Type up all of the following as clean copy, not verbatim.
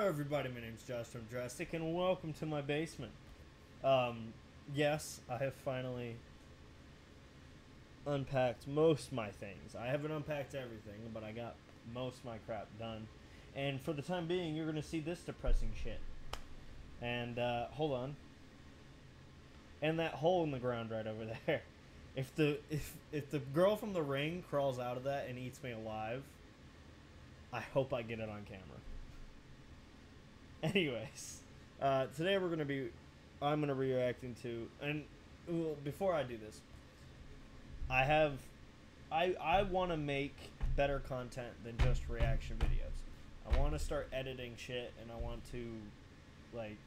Hello everybody, my name's Josh from Drastic, and welcome to my basement. Yes, I have finally unpacked most of my things. I haven't unpacked everything, but I got most of my crap done. And for the time being, you're going to see this depressing shit. And, hold on. And that hole in the ground right over there. If the girl from The Ring crawls out of that and eats me alive, I hope I get it on camera. Anyways, today I'm gonna be reacting to, and before I do this, I want to make better content than just reaction videos. I want to start editing shit, and I want to like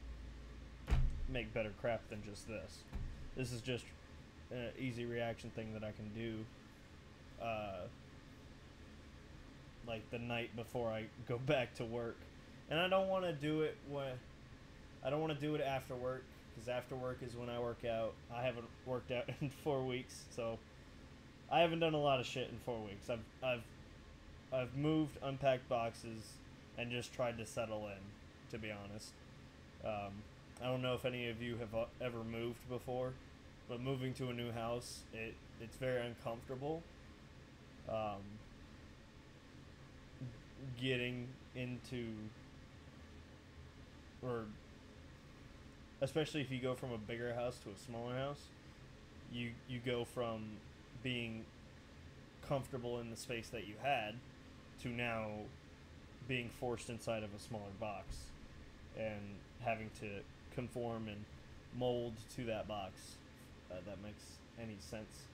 make better crap than just this. This is just an easy reaction thing that I can do, like the night before I go back to work. And I don't want to do it after work, because after work is when I work out. I haven't worked out in 4 weeks, so I haven't done a lot of shit in 4 weeks. I've moved, unpacked boxes, and just tried to settle in, to be honest. I don't know if any of you have ever moved before, but moving to a new house, it's very uncomfortable. Getting into, or especially if you go from a bigger house to a smaller house, you go from being comfortable in the space that you had to now being forced inside of a smaller box and having to conform and mold to that box. That makes any sense?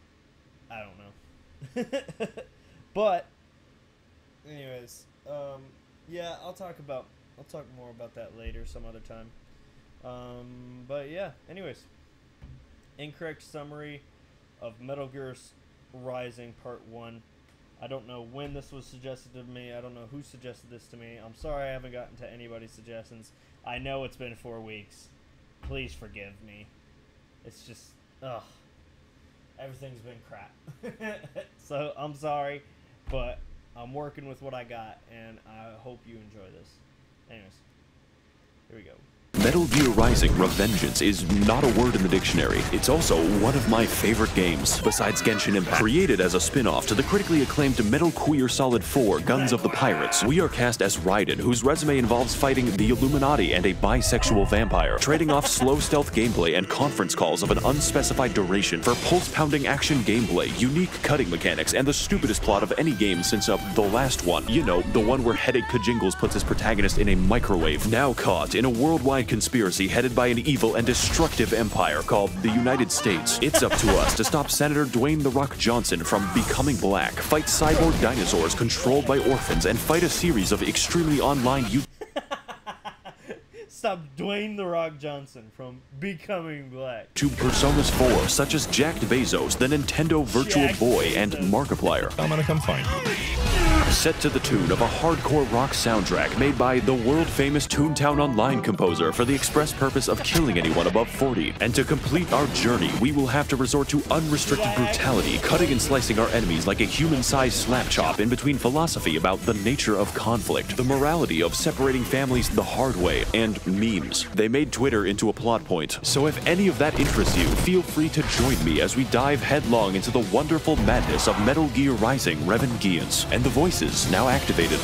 I don't know. But anyways, yeah, I'll talk more about that later some other time. But yeah, anyways, incorrect summary of Metal Gear Rising Part 1. I don't know when this was suggested to me. I don't know who suggested this to me. I'm sorry I haven't gotten to anybody's suggestions. I know it's been 4 weeks. Please forgive me. It's just, everything's been crap. So I'm sorry, but I'm working with what I got, and I hope you enjoy this. Anyways, here we go. Metal Gear Rising Revengeance is not a word in the dictionary. It's also one of my favorite games, besides Genshin Impact. Created as a spin-off to the critically acclaimed Metal Gear Solid 4 Guns of the Pirates, we are cast as Raiden, whose resume involves fighting the Illuminati and a bisexual vampire, trading off slow stealth gameplay and conference calls of an unspecified duration for pulse-pounding action gameplay, unique cutting mechanics, and the stupidest plot of any game since the last one. You know, the one where Headache Kajingles puts his protagonist in a microwave. Now caught in a worldwide conspiracy headed by an evil and destructive empire called the United States. It's up to us to stop Senator Dwayne "The Rock" Johnson from becoming black, fight cyborg dinosaurs controlled by orphans, and fight a series of extremely online Stop Dwayne "The Rock" Johnson from becoming black. to Personas 4, such as Jack Bezos, the Nintendo Virtual Boy, and Markiplier. I'm gonna come find you. Set to the tune of a hardcore rock soundtrack made by the world-famous Toontown Online composer for the express purpose of killing anyone above 40. And to complete our journey, we will have to resort to unrestricted brutality, cutting and slicing our enemies like a human-sized slap chop in between philosophy about the nature of conflict, the morality of separating families the hard way, and memes. They made Twitter into a plot point, so if any of that interests you, feel free to join me as we dive headlong into the wonderful madness of Metal Gear Rising Revengeance. And the voices now activated.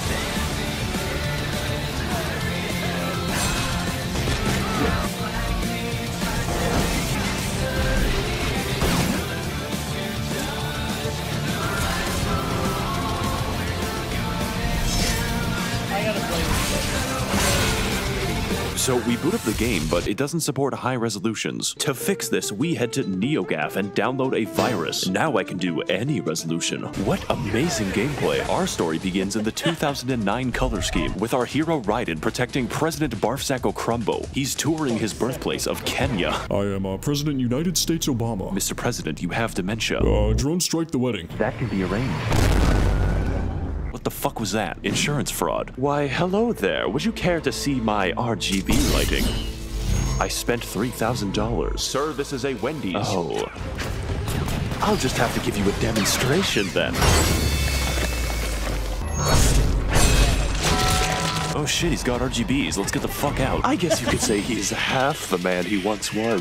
I gotta play this. So we boot up the game, but it doesn't support high resolutions. To fix this, we head to NeoGAF and download a virus. Now I can do any resolution. What amazing gameplay. Our story begins in the 2009 color scheme, with our hero Raiden protecting President Barfsacco Crumbo. He's touring his birthplace of Kenya. I am President United States Obama. Mr. President, you have dementia. Drone strike the wedding. That can be arranged. What the fuck was that? Insurance fraud. Why, hello there. Would you care to see my RGB lighting? I spent $3,000. Sir, this is a Wendy's. Oh. I'll just have to give you a demonstration then. Oh shit, he's got RGBs. Let's get the fuck out. I guess you could say he's half the man he once was.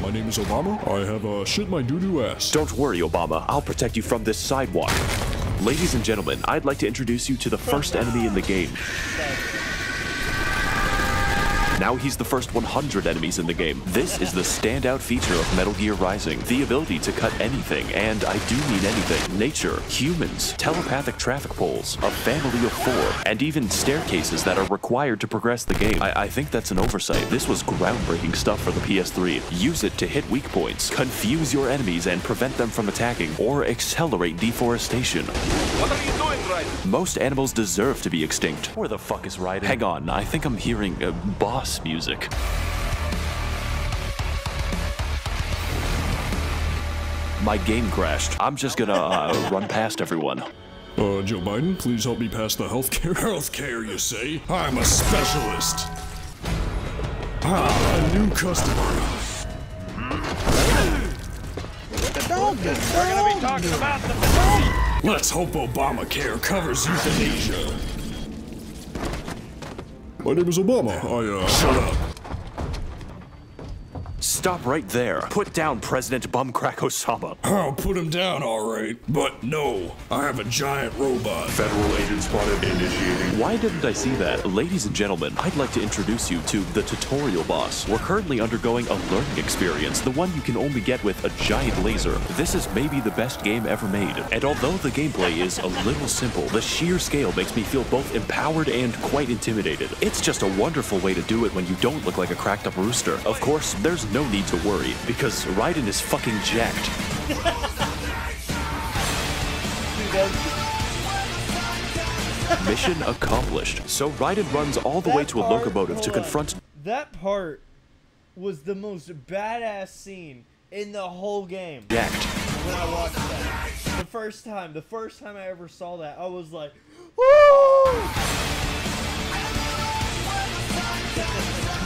My name is Obama. I have shit my doo-doo ass. Don't worry, Obama. I'll protect you from this sidewalk. Ladies and gentlemen, I'd like to introduce you to the first enemy in the game. Now he's the first 100 enemies in the game. This is the standout feature of Metal Gear Rising. The ability to cut anything, and I do mean anything. Nature, humans, telepathic traffic poles, a family of 4, and even staircases that are required to progress the game. I think that's an oversight. This was groundbreaking stuff for the PS3. Use it to hit weak points, confuse your enemies and prevent them from attacking, or accelerate deforestation. What are you doing, Raiden? Most animals deserve to be extinct. Where the fuck is Raiden? Hang on, I think I'm hearing boss music. My game crashed. I'm just gonna run past everyone. Joe Biden, please help me pass the healthcare. Healthcare, you say? I'm a specialist. A new customer. We're gonna be talking about the Let's hope Obamacare covers euthanasia. My name is Obama. Shut up. Stop right there. Put down President Bumcrack Osama. I'll put him down, alright. But no, I have a giant robot. Federal agent spotted initiating. Why didn't I see that? Ladies and gentlemen, I'd like to introduce you to the tutorial boss. We're currently undergoing a learning experience, the one you can only get with a giant laser. This is maybe the best game ever made. And although the gameplay is a little simple, the sheer scale makes me feel both empowered and quite intimidated. It's just a wonderful way to do it when you don't look like a cracked up rooster. Of course, there's no need to worry, because Raiden is fucking jacked. Mission accomplished. So Raiden runs all the way to a locomotive to confront... That part was the most badass scene in the whole game. Jacked. When I watched that. The first time I ever saw that, I was like, woo!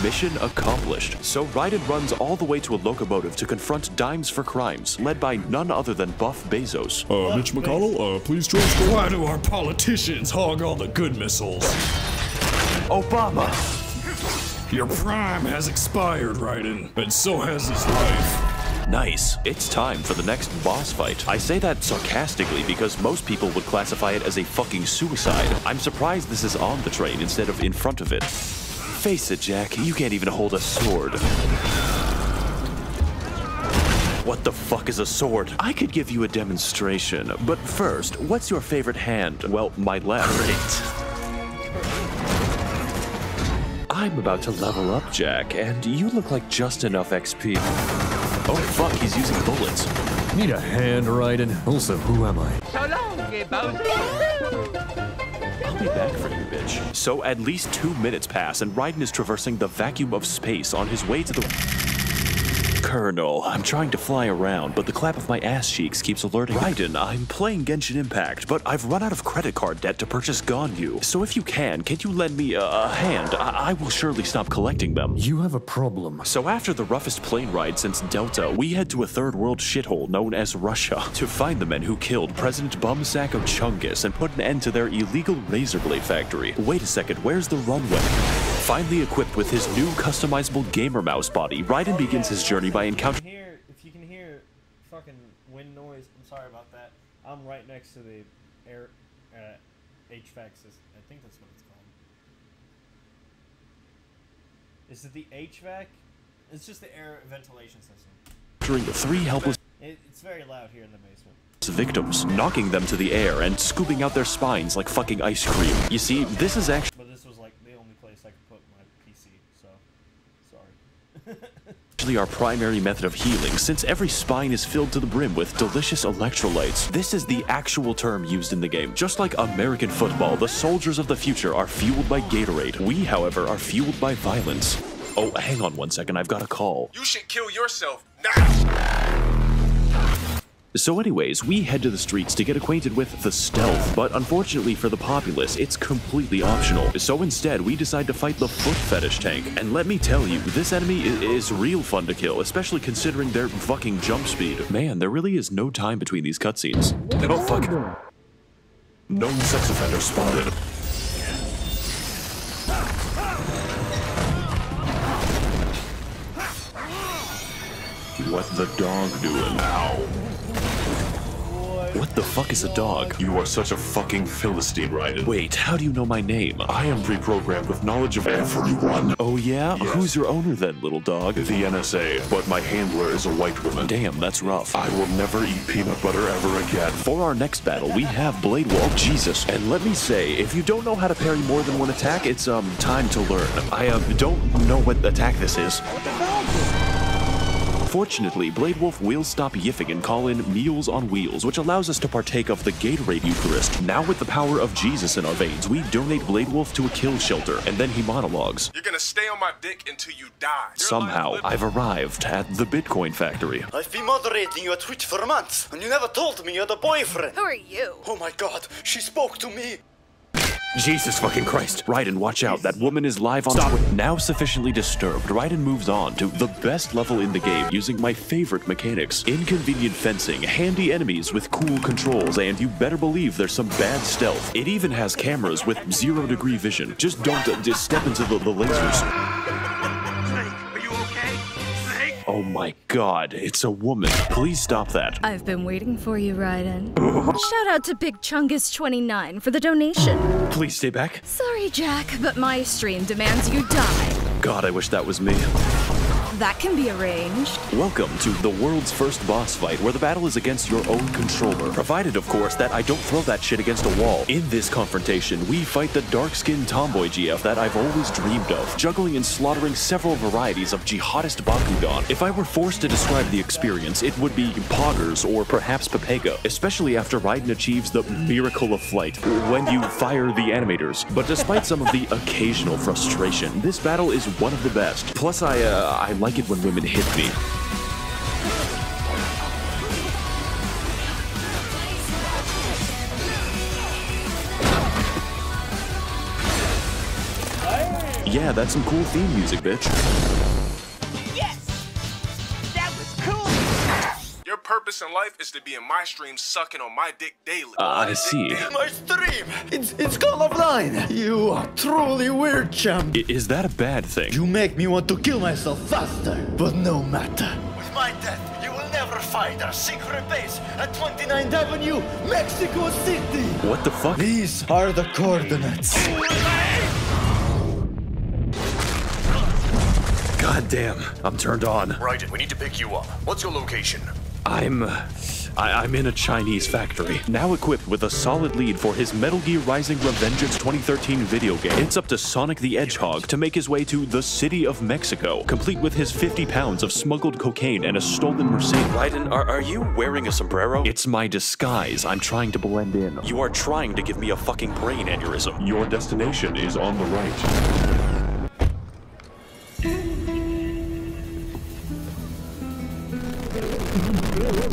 Mission accomplished. So Raiden runs all the way to a locomotive to confront Dimes for Crimes, led by none other than Buff Bezos. Mitch McConnell, please transfer. Why do our politicians hog all the good missiles? Obama! Your prime has expired, Raiden, and so has his life. Nice. It's time for the next boss fight. I say that sarcastically because most people would classify it as a fucking suicide. I'm surprised this is on the train instead of in front of it. Face it, Jack, you can't even hold a sword. What the fuck is a sword? I could give you a demonstration, but first, what's your favorite hand? Well, my left. Great. I'm about to level up, Jack, and you look like just enough XP. Oh fuck, he's using bullets. Need a hand, Raiden? Also, who am I? So long, Bowser. I'll be back for you, bitch. So at least 2 minutes pass, and Raiden is traversing the vacuum of space on his way to the... Colonel, I'm trying to fly around, but the clap of my ass cheeks keeps alerting. Raiden, I'm playing Genshin Impact, but I've run out of credit card debt to purchase Ganyu. So if you can you lend me a hand? I will surely stop collecting them. You have a problem. So after the roughest plane ride since Delta, we head to a third world shithole known as Russia to find the men who killed President Bumsack of Chungus and put an end to their illegal razor blade factory. Wait a second, where's the runway? Finally equipped with his new customizable gamer mouse body, Raiden begins his journey by encountering... If you can hear fucking wind noise, I'm sorry about that. I'm right next to the air HVAC system. I think that's what it's called. Is it the HVAC? It's just the air ventilation system. 3 helpless... It's very loud here in the basement. Victims, knocking them to the air and scooping out their spines like fucking ice cream. You see, this is actually... But this was like the only place I could put my PC, so... Sorry. Actually our primary method of healing, since every spine is filled to the brim with delicious electrolytes. This is the actual term used in the game. Just like American football, the soldiers of the future are fueled by Gatorade. We, however, are fueled by violence. Oh, hang on one second, I've got a call. You should kill yourself now. So anyways, we head to the streets to get acquainted with the stealth, but unfortunately for the populace, it's completely optional. So instead, we decide to fight the foot fetish tank. And let me tell you, this enemy is real fun to kill, especially considering their fucking jump speed. Man, there really is no time between these cutscenes. Oh fuck. Known sex offender spotted. What the dog doing now? What the fuck is a dog? You are such a fucking Philistine, Raiden. Wait, how do you know my name? I am pre-programmed with knowledge of everyone. Oh yeah? Yes. Who's your owner then, little dog? The NSA, but my handler is a white woman. Damn, that's rough. I will never eat peanut butter ever again. For our next battle, we have Blade Wolf. Jesus. And let me say, if you don't know how to parry more than one attack, it's, time to learn. I, don't know what attack this is. Fortunately, Blade Wolf will stop yiffing and call in Meals on Wheels, which allows us to partake of the Gatorade Eucharist. Now with the power of Jesus in our veins, we donate Blade Wolf to a kill shelter, and then he monologues. You're gonna stay on my dick until you die. Somehow, I've arrived at the Bitcoin factory. I've been moderating your Twitch for months, and you never told me you had a boyfriend. Who are you? Oh my god, she spoke to me. Jesus fucking Christ. Raiden, watch out. That woman is live on Twitch. Now sufficiently disturbed, Raiden moves on to the best level in the game using my favorite mechanics. Inconvenient fencing, handy enemies with cool controls, and you better believe there's some bad stealth. It even has cameras with 0-degree vision. Just don't just step into the lasers. Oh my god, it's a woman. Please stop that. I've been waiting for you, Raiden. Shout out to Big Chungus29 for the donation. Please stay back. Sorry, Jack, but my stream demands you die. God, I wish that was me. That can be arranged. Welcome to the world's first boss fight, where the battle is against your own controller. Provided, of course, that I don't throw that shit against a wall. In this confrontation, we fight the dark-skinned tomboy GF that I've always dreamed of, juggling and slaughtering several varieties of jihadist Bakugan. If I were forced to describe the experience, it would be poggers or perhaps Pepega, especially after Raiden achieves the miracle of flight, when you fire the animators. But despite some of the occasional frustration, this battle is one of the best. Plus, I like it when women hit me. Yeah, that's some cool theme music, bitch. Yes! That was cool! Your purpose in life is to be in my stream sucking on my dick daily. I see. My stream! It's Call of Line! You are truly weird, champ. Is that a bad thing? You make me want to kill myself faster, but no matter. With my death, you will never find our secret base at 29th Avenue, Mexico City! What the fuck? These are the coordinates. God damn, I'm turned on. Raiden, we need to pick you up. What's your location? I'm in a Chinese factory. Now equipped with a solid lead for his Metal Gear Rising: Revengeance 2013 video game, it's up to Sonic the Hedgehog to make his way to the city of Mexico, complete with his 50 pounds of smuggled cocaine and a stolen Mercedes. Raiden, are you wearing a sombrero? It's my disguise. I'm trying to blend in. You are trying to give me a fucking brain aneurysm. Your destination is on the right.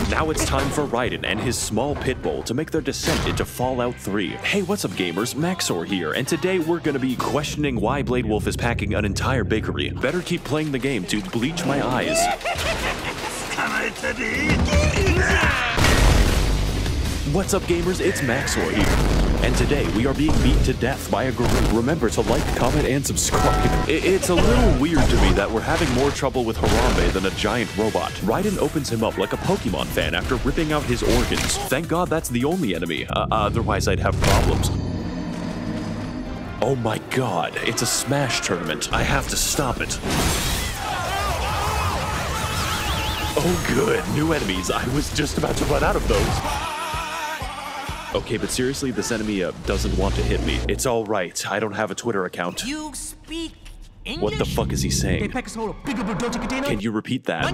Now it's time for Raiden and his small pit bull to make their descent into Fallout 3. Hey, what's up gamers, Max0r here, and today we're gonna be questioning why Blade Wolf is packing an entire bakery. Better keep playing the game to bleach my eyes. What's up gamers, it's Max0r here. And today, we are being beat to death by a gorilla. Remember to like, comment, and subscribe. It's a little weird to me that we're having more trouble with Harambe than a giant robot. Raiden opens him up like a Pokemon fan after ripping out his organs. Thank God that's the only enemy, otherwise I'd have problems. Oh my god, it's a Smash tournament. I have to stop it. Oh good, new enemies. I was just about to run out of those. Okay, but seriously, this enemy doesn't want to hit me. It's alright, I don't have a Twitter account. You speak English? What the fuck is he saying? Can you repeat that?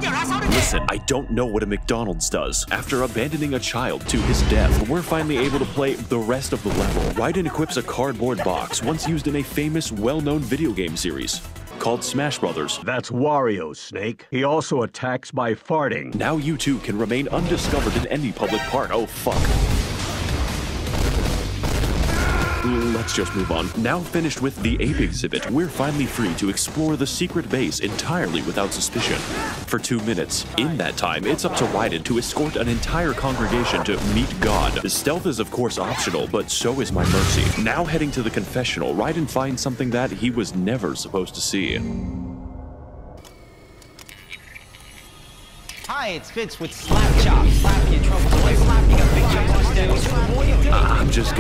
Listen, I don't know what a McDonald's does. After abandoning a child to his death, we're finally able to play the rest of the level. Raiden equips a cardboard box once used in a famous, well-known video game series called Smash Brothers. That's Wario, Snake. He also attacks by farting. Now you two can remain undiscovered in any public park. Oh, fuck. Let's just move on. Now finished with the ape exhibit, we're finally free to explore the secret base entirely without suspicion. For 2 minutes. In that time, it's up to Raiden to escort an entire congregation to meet God. Stealth is of course optional, but so is my mercy. Now heading to the confessional, Raiden finds something that he was never supposed to see. Hi, it's Fitz with Slap Chop. Slap your troubles away. Slapping a big chunk of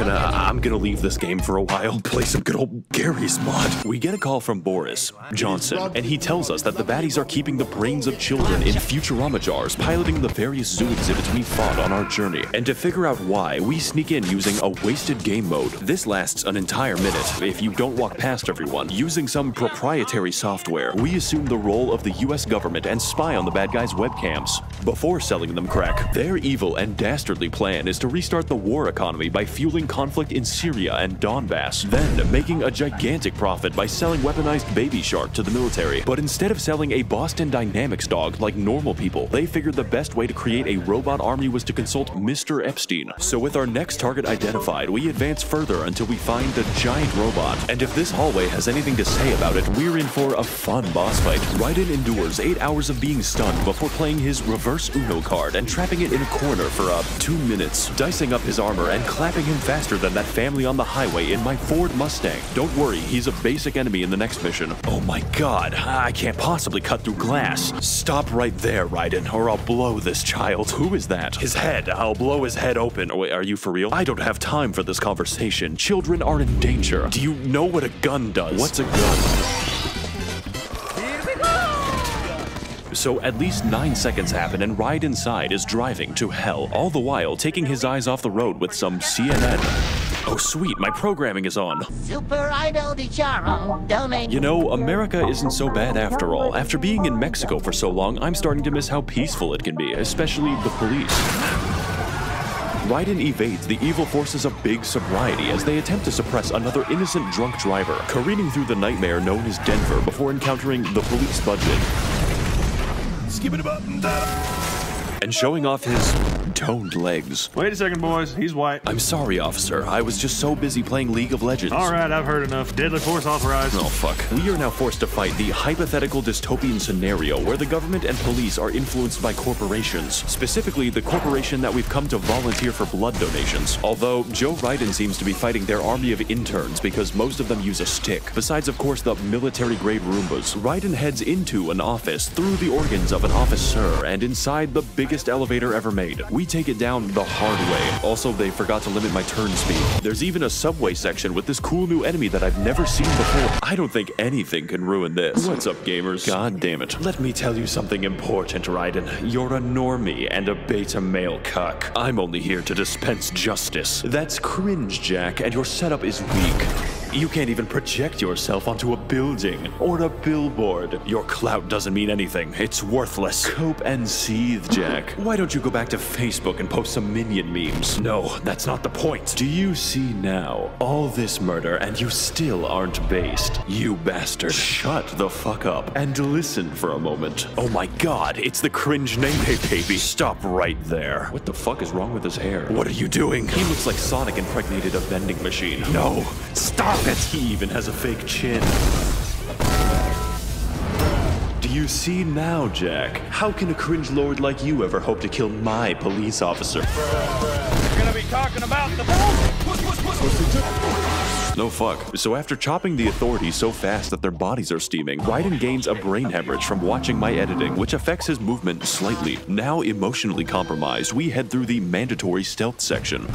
I'm gonna leave this game for a while, play some good old Gary's mod. We get a call from Boris Johnson, and he tells us that the baddies are keeping the brains of children in Futurama jars, piloting the various zoo exhibits we fought on our journey. And to figure out why, we sneak in using a wasted game mode. This lasts an entire minute if you don't walk past everyone. Using some proprietary software, we assume the role of the US government and spy on the bad guys' webcams before selling them crack. Their evil and dastardly plan is to restart the war economy by fueling conflict in Syria and Donbass, then making a gigantic profit by selling weaponized Baby Shark to the military. But instead of selling a Boston Dynamics dog like normal people, they figured the best way to create a robot army was to consult Mr. Epstein. So with our next target identified, we advance further until we find the giant robot. And if this hallway has anything to say about it, we're in for a fun boss fight. Raiden endures 8 hours of being stunned before playing his reverse Uno card and trapping it in a corner for 2 minutes, dicing up his armor and clapping him faster than that family on the highway in my Ford Mustang. Don't worry, he's a basic enemy in the next mission. Oh my god, I can't possibly cut through glass. Stop right there, Raiden, or I'll blow this child. Who is that? His head. I'll blow his head open. Wait, are you for real? I don't have time for this conversation. Children are in danger. Do you know what a gun does? What's a gun? So at least 9 seconds happen and Ride Inside is driving to hell, all the while taking his eyes off the road with some CNN. Oh sweet, my programming is on. Super Idol di Charo, domain. You know, America isn't so bad after all. After being in Mexico for so long, I'm starting to miss how peaceful it can be, especially the police. Raiden evades the evil forces of Big Sobriety as they attempt to suppress another innocent drunk driver, careening through the nightmare known as Denver before encountering the police budget. And showing off his toned legs. Wait a second, boys. He's white. I'm sorry, officer. I was just so busy playing League of Legends. All right, I've heard enough. Deadly force authorized. Oh, fuck. We are now forced to fight the hypothetical dystopian scenario where the government and police are influenced by corporations. Specifically, the corporation that we've come to volunteer for blood donations. Although, Joe Raiden seems to be fighting their army of interns because most of them use a stick. Besides, of course, the military-grade Roombas. Raiden heads into an office through the organs of an officer and inside the biggest elevator ever made. We take it down the hard way. Also, they forgot to limit my turn speed. There's even a subway section with this cool new enemy that I've never seen before. I don't think anything can ruin this. What's up, gamers? God damn it. Let me tell you something important, Raiden. You're a normie and a beta male cuck. I'm only here to dispense justice. That's cringe, Jack, and your setup is weak. You can't even project yourself onto a building or a billboard. Your clout doesn't mean anything. It's worthless. Cope and seethe, Jack. Why don't you go back to Facebook and post some minion memes? No, that's not the point. Do you see now? All this murder and you still aren't based. You bastard. Shut the fuck up and listen for a moment. Oh my god, it's the cringe Nene baby. Stop right there. What the fuck is wrong with his hair? What are you doing? He looks like Sonic impregnated a vending machine. No, stop it. He even has a fake chin. Do you see now, Jack? How can a cringe lord like you ever hope to kill my police officer? You're gonna be talking about the No fuck. So after chopping the authorities so fast that their bodies are steaming, Raiden gains a brain hemorrhage from watching my editing, which affects his movement slightly. Now emotionally compromised, we head through the mandatory stealth section.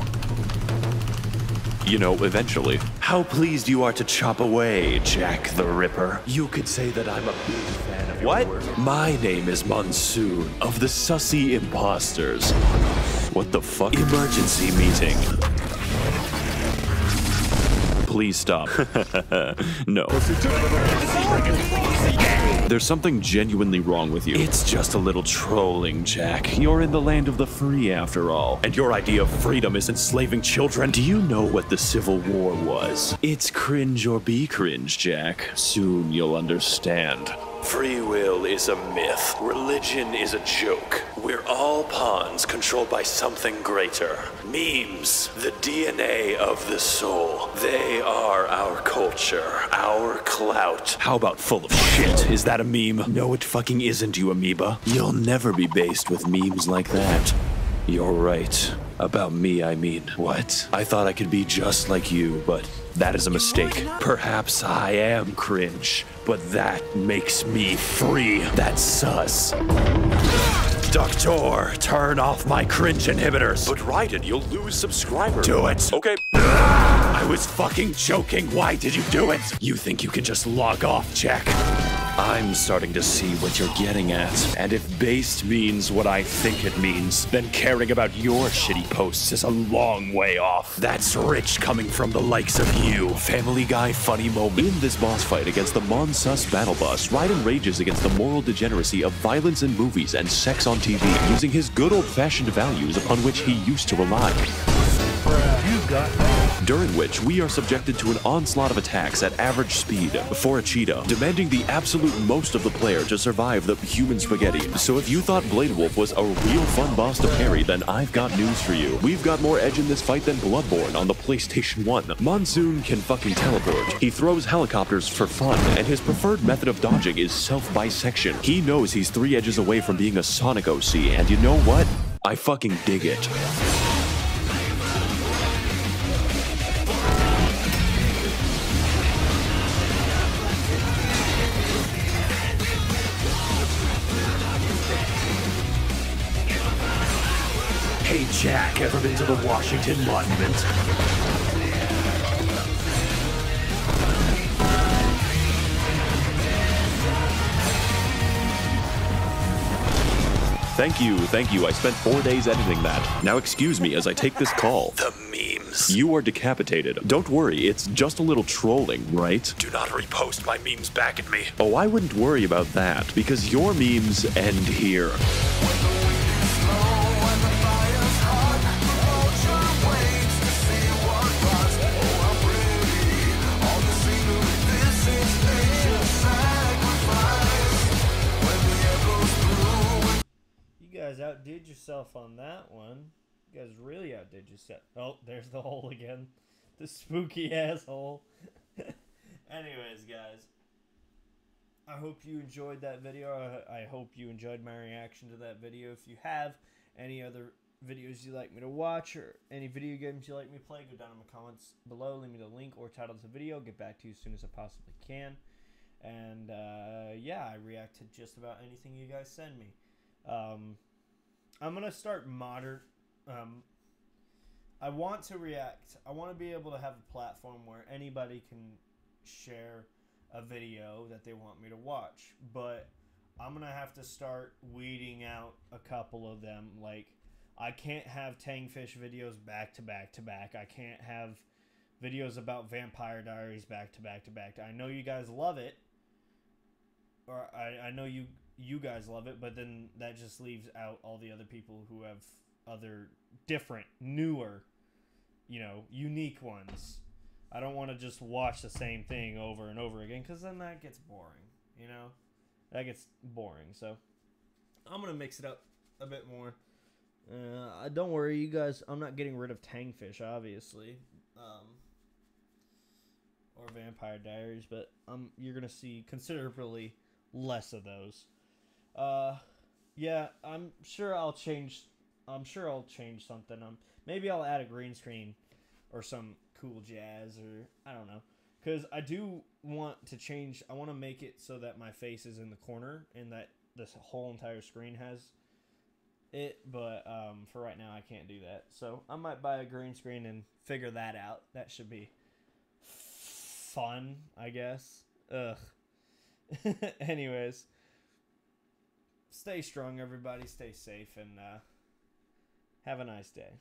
You know, eventually. How pleased you are to chop away, Jack the Ripper. You could say that I'm a big fan of your work. My name is Monsoon, of the Sussy Imposters. What the fuck? Emergency meeting. Please stop. No. There's something genuinely wrong with you. It's just a little trolling, Jack. You're in the land of the free after all. And your idea of freedom is enslaving children. Do you know what the Civil War was? It's cringe or be cringe, Jack. Soon you'll understand. Free will is a myth. Religion is a joke. We're all pawns controlled by something greater. Memes, the DNA of the soul. They are our culture, our clout. How about full of shit? Is that a meme? No, it fucking isn't, you amoeba. You'll never be based with memes like that. You're right. About me, I mean. What? I thought I could be just like you, but that is a mistake. Perhaps I am cringe, but that makes me free. That's sus. Doctor, turn off my cringe inhibitors. But Raiden, you'll lose subscribers. Do it. Okay. I was fucking joking. Why did you do it? You think you can just log off, Jack? I'm starting to see what you're getting at. And if based means what I think it means, then caring about your shitty posts is a long way off. That's rich coming from the likes of you. Family Guy funny moment. In this boss fight against the Monsus battle boss, Raiden rages against the moral degeneracy of violence in movies and sex on TV, using his good old-fashioned values upon which he used to rely. During which we are subjected to an onslaught of attacks at average speed for a cheetah, demanding the absolute most of the player to survive the human spaghetti. So if you thought Blade Wolf was a real fun boss to parry, then I've got news for you. We've got more edge in this fight than Bloodborne on the PlayStation 1. Monsoon can fucking teleport. He throws helicopters for fun, and his preferred method of dodging is self-bisection. He knows he's 3 edges away from being a Sonic OC, and you know what? I fucking dig it. Hey Jack, ever been to the Washington Monument? Thank you. I spent 4 days editing that. Now excuse me as I take this call. The memes. You are decapitated. Don't worry, it's just a little trolling, right? Do not repost my memes back at me. Oh, I wouldn't worry about that, because your memes end here. You guys outdid yourself on that one. You guys really outdid yourself. Oh, there's the hole again. The spooky asshole. Anyways, guys. I hope you enjoyed that video. I hope you enjoyed my reaction to that video. If you have any other videos you'd like me to watch or any video games you'd like me to play, go down in the comments below. Leave me the link or title to the video. I'll get back to you as soon as I possibly can. And, yeah, I react to just about anything you guys send me. I'm going to start modern. I want to react. I want to be able to have a platform where anybody can share a video that they want me to watch. But I'm going to have to start weeding out a couple of them. Like, I can't have Tangfish videos back to back to back. I can't have videos about Vampire Diaries back to back to back. I know you guys love it. Or I know you guys love it, but then that just leaves out all the other people who have other different, newer, you know, unique ones. I don't want to just watch the same thing over and over again, because then that gets boring, you know? That gets boring, so I'm going to mix it up a bit more. Don't worry, you guys, I'm not getting rid of Tangfish, obviously, or Vampire Diaries, but you're going to see considerably less of those. Yeah, I'm sure I'll change something. Maybe I'll add a green screen or some cool jazz, or I don't know. Because I do want to change. I want to make it so that my face is in the corner and that this whole entire screen has it. But for right now, I can't do that. So I might buy a green screen and figure that out. That should be fun, I guess. Ugh. Anyways, stay strong, everybody. Stay safe, and have a nice day.